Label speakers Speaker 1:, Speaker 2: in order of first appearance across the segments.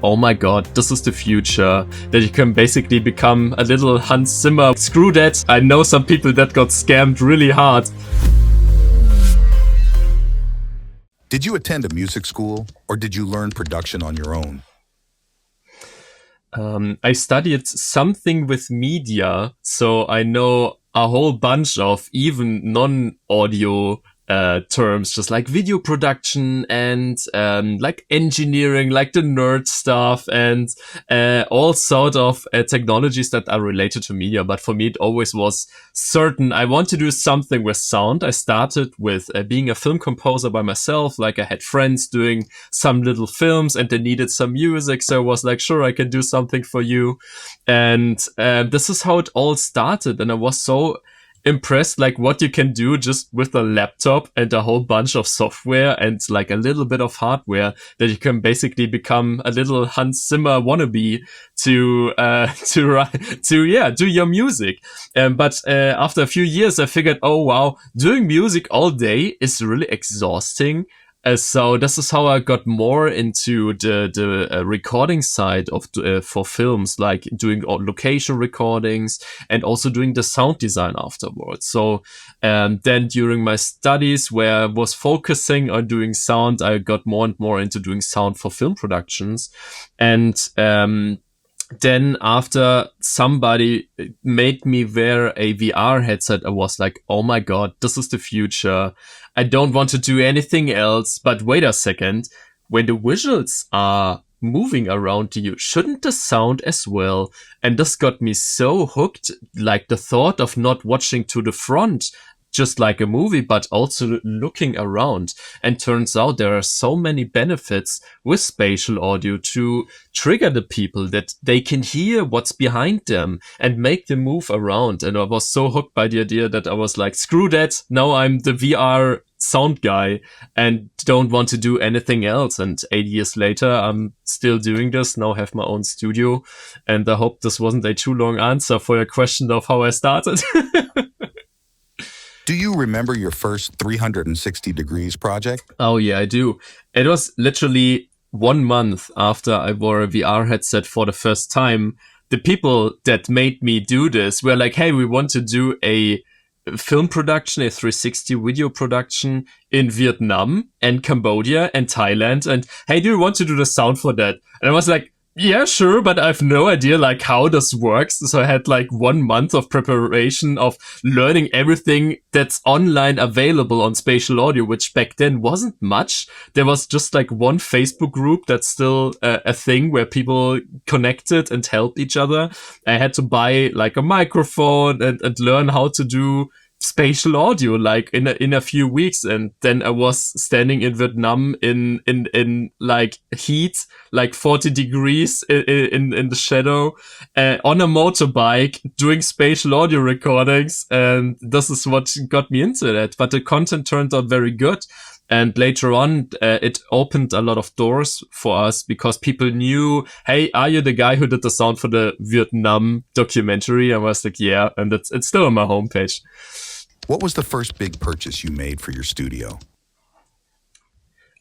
Speaker 1: oh my god, this is the future, that you can basically become a little Hans Zimmer. Screw that, I know some people that got scammed really hard.
Speaker 2: Did you attend a music school, or did you learn production on your own?
Speaker 1: I studied something with media, so I know a whole bunch of even non-audio terms, just like video production and like engineering, like the nerd stuff, and all sort of technologies that are related to media. But for me, it always was certain I want to do something with sound. I started with being a film composer by myself. Like I had friends doing some little films and they needed some music, so I was like, sure, I can do something for you. And this is how it all started. And I was so impressed like what you can do just with a laptop and a whole bunch of software and like a little bit of hardware, that you can basically become a little Hans Zimmer wannabe to do your music. But after a few years I figured, oh wow, doing music all day is really exhausting. So this is how I got more into the recording side of for films, like doing location recordings and also doing the sound design afterwards. So then during my studies, where I was focusing on doing sound, I got more and more into doing sound for film productions. And then after somebody made me wear a VR headset, I was like, oh my god, this is the future. I don't want to do anything else. But wait a second, when the visuals are moving around you, shouldn't the sound as well? And this got me so hooked, like the thought of not watching to the front, just like a movie, but also looking around. And turns out there are so many benefits with spatial audio to trigger the people, that they can hear what's behind them and make them move around. And I was so hooked by the idea that I was like, screw that, now I'm the VR sound guy and don't want to do anything else. And 8 years later, I'm still doing this, now have my own studio. And I hope this wasn't a too long answer for your question of how I started.
Speaker 2: Do you remember your first 360 degrees project?
Speaker 1: Oh yeah, I do. It was literally 1 month after I wore a VR headset for the first time. The people that made me do this were like, hey, we want to do a film production, a 360 video production in Vietnam and Cambodia and Thailand. And hey, do you want to do the sound for that? And I was like, yeah, sure, but I have no idea like how this works. So I had like 1 month of preparation of learning everything that's online available on spatial audio, which back then wasn't much. There was just like one Facebook group that's still a thing where people connected and helped each other. I had to buy like a microphone and learn how to do spatial audio like in a few weeks. And then I was standing in Vietnam in like heat, like 40 degrees in the shadow, on a motorbike doing spatial audio recordings. And this is what got me into that. But the content turned out very good. And later on, it opened a lot of doors for us because people knew, hey, are you the guy who did the sound for the Vietnam documentary? I was like, yeah, and it's still on my homepage.
Speaker 2: What was the first big purchase you made for your studio?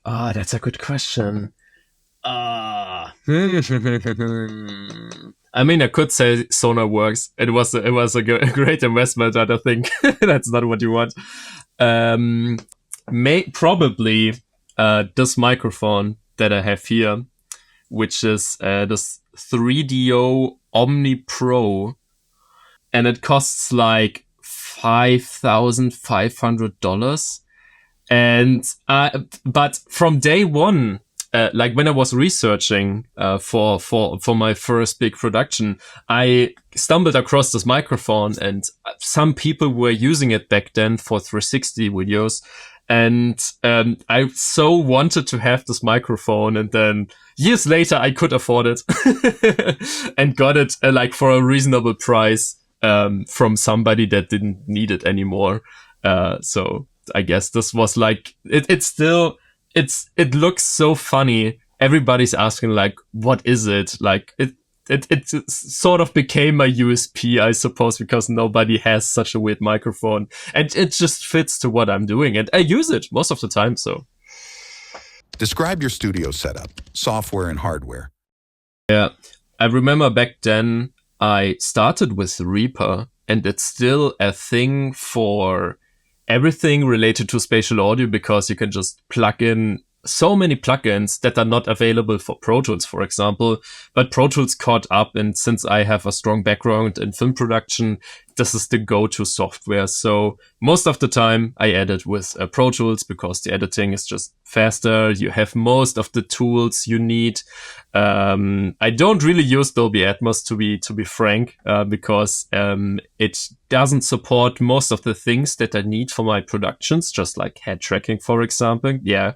Speaker 1: Ah, that's a good question. I mean, I could say SonarWorks. It was a great investment, but I think that's not what you want. Probably this microphone that I have here, which is this 3DO Omni Pro, and it costs like $5,500. And but from day one, like when I was researching for my first big production, I stumbled across this microphone, and some people were using it back then for 360 videos. And I so wanted to have this microphone, and then years later I could afford it and got it like for a reasonable price from somebody that didn't need it anymore. So I guess this was like it looks so funny. Everybody's asking like, what is it? Like it sort of became a USP, I suppose, because nobody has such a weird microphone, and it just fits to what I'm doing, and I use it most of the time. So
Speaker 2: describe your studio setup, software and hardware.
Speaker 1: Yeah, I remember back then I started with Reaper, and it's still a thing for everything related to spatial audio because you can just plug in so many plugins that are not available for Pro Tools, for example. But Pro Tools caught up, and since I have a strong background in film production, this is the go-to software. So most of the time I edit with Pro Tools because the editing is just faster. You have most of the tools you need. I don't really use Dolby Atmos to be frank, because it doesn't support most of the things that I need for my productions, just like head tracking, for example. Yeah,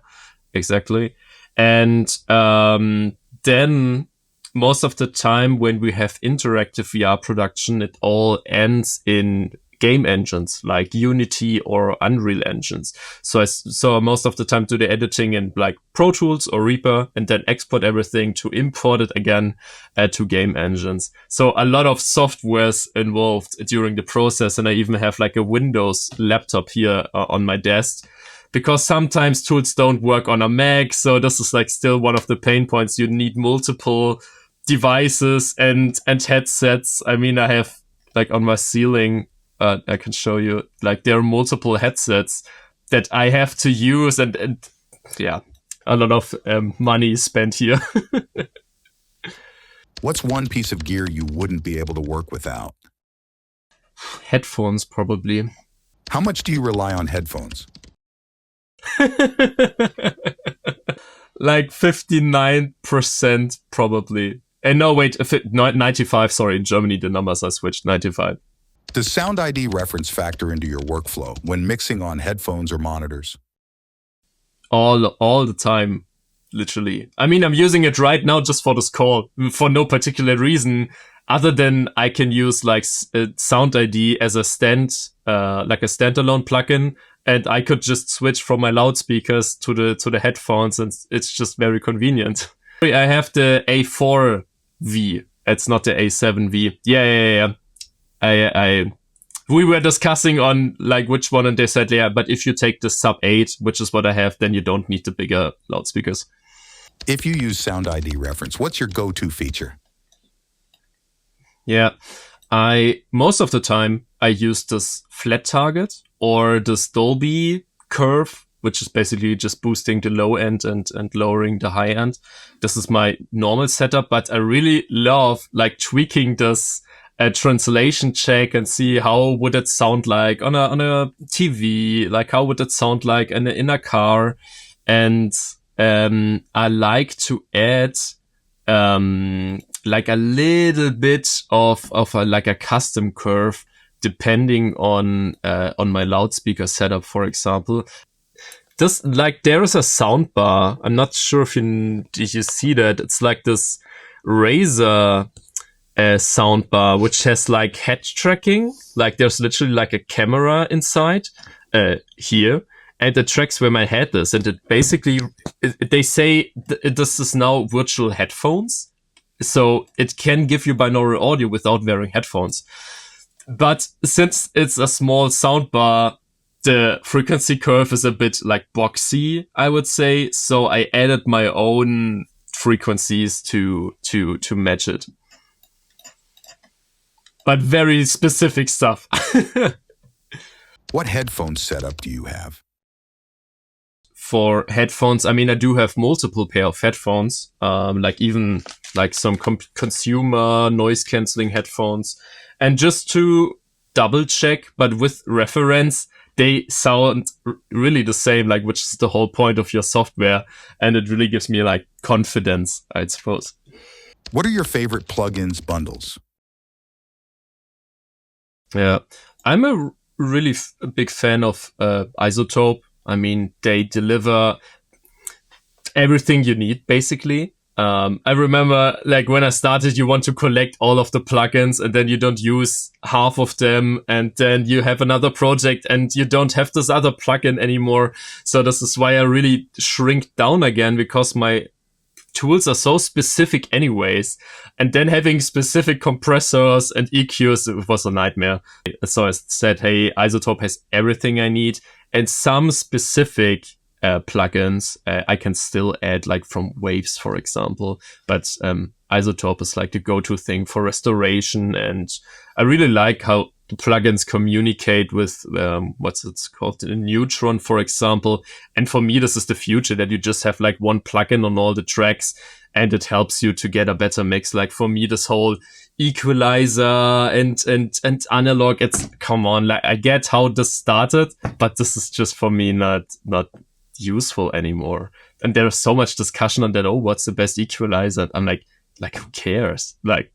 Speaker 1: exactly. And then most of the time when we have interactive VR production, it all ends in game engines like Unity or Unreal engines. So most of the time do the editing in like Pro Tools or Reaper, and then export everything to import it again to game engines. So a lot of software's involved during the process, and I even have like a Windows laptop here on my desk, because sometimes tools don't work on a Mac. So this is like still one of the pain points. You need multiple devices and headsets. I mean, I have like on my ceiling, I can show you, like there are multiple headsets that I have to use, and yeah, a lot of money spent here.
Speaker 2: What's one piece of gear you wouldn't be able to work without?
Speaker 1: Headphones, probably.
Speaker 2: How much do you rely on headphones?
Speaker 1: Like 59% probably. And no, wait, 95, sorry, in Germany the numbers are switched, 95.
Speaker 2: Does SoundID Reference factor into your workflow when mixing on headphones or monitors?
Speaker 1: All the time, literally. I mean, I'm using it right now just for this call, for no particular reason, other than I can use like SoundID as a like a standalone plugin, and I could just switch from my loudspeakers to the headphones, and it's just very convenient. I have the A4V. It's not the A7V. Yeah. We were discussing on like which one, and they said, yeah, but if you take the sub 8, which is what I have, then you don't need the bigger loudspeakers.
Speaker 2: If you use SoundID Reference, what's your go-to feature?
Speaker 1: Yeah, most of the time I use this flat target or this Dolby curve, which is basically just boosting the low end and lowering the high end. This is my normal setup, but I really love like tweaking this translation check and see how would it sound like on a TV, like how would it sound like in a car. And I like to add like a little bit of like a custom curve depending on my loudspeaker setup, for example. This, like, there is a sound bar. I'm not sure if did you see that. It's like this Razer sound bar, which has like head tracking. Like there's literally like a camera inside here, and it tracks where my head is. And it basically, they say this is now virtual headphones. So it can give you binaural audio without wearing headphones. But since it's a small soundbar, the frequency curve is a bit like boxy, I would say. So I added my own frequencies to match it. But very specific stuff.
Speaker 2: What headphone setup do you have?
Speaker 1: For headphones, I mean, I do have multiple pair of headphones, like even like some consumer noise cancelling headphones. And just to double check, but with reference, they sound really the same, like, which is the whole point of your software. And it really gives me like confidence, I suppose.
Speaker 2: What are your favorite plugins bundles?
Speaker 1: Yeah, I'm a really big fan of Isotope. I mean, they deliver everything you need, basically. I remember, like, when I started, you want to collect all of the plugins, and then you don't use half of them, and then you have another project, and you don't have this other plugin anymore. So this is why I really shrink down again, because my tools are so specific anyways. And then having specific compressors and EQs, it was a nightmare. So I said, hey, Isotope has everything I need, and some specific plugins. I can still add like from Waves, for example, but Isotope is like the go-to thing for restoration, and I really like how the plugins communicate with what's it's called, a Neutron, for example. And for me, this is the future, that you just have like one plugin on all the tracks, and it helps you to get a better mix. Like for me, this whole equalizer and analog, it's, come on, like I get how this started, but this is just for me not useful anymore. And there's so much discussion on that. Oh, what's the best equalizer? I'm like who cares? Like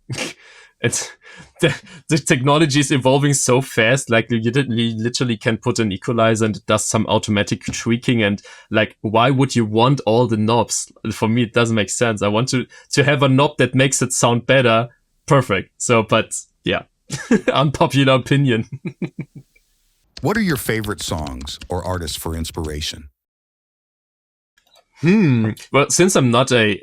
Speaker 1: it's the technology is evolving so fast. Like you literally can put an equalizer and it does some automatic tweaking, and like why would you want all the knobs? For me, it doesn't make sense. I want to have a knob that makes it sound better. Perfect. So, but yeah, unpopular opinion.
Speaker 2: What are your favorite songs or artists for inspiration?
Speaker 1: Well, since I'm not a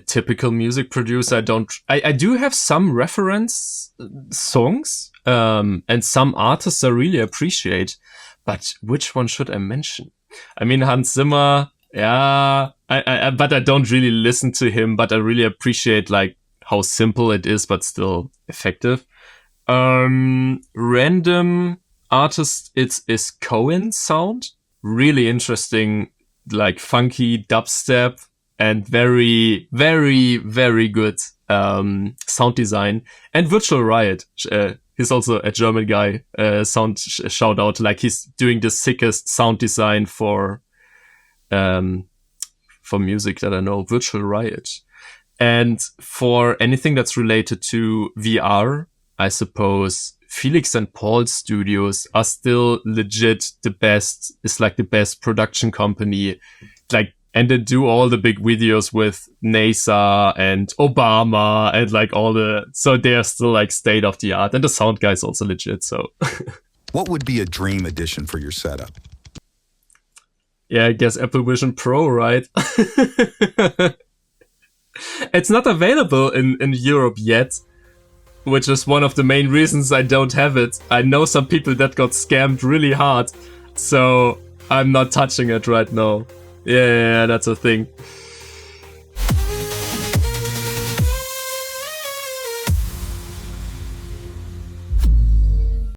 Speaker 1: typical music producer, I do have some reference songs, and some artists I really appreciate, but which one should I mention? I mean, Hans Zimmer, yeah, but I don't really listen to him, but I really appreciate like how simple it is, but still effective. Random artist, is Cohen Sound. Really interesting, like funky dubstep and very, very, very good sound design. And Virtual Riot, he's also a German guy. Shout out, like he's doing the sickest sound design for music that I know. Virtual Riot. And for anything that's related to VR, I suppose Felix and Paul Studios are still legit the best. It's like the best production company. Like, and they do all the big videos with NASA and Obama and like so they are still like state of the art. And the sound guy is also legit, so.
Speaker 2: What would be a dream addition for your setup?
Speaker 1: Yeah, I guess Apple Vision Pro, right? It's not available in Europe yet, which is one of the main reasons I don't have it. I know some people that got scammed really hard, so I'm not touching it right now. Yeah, that's a thing.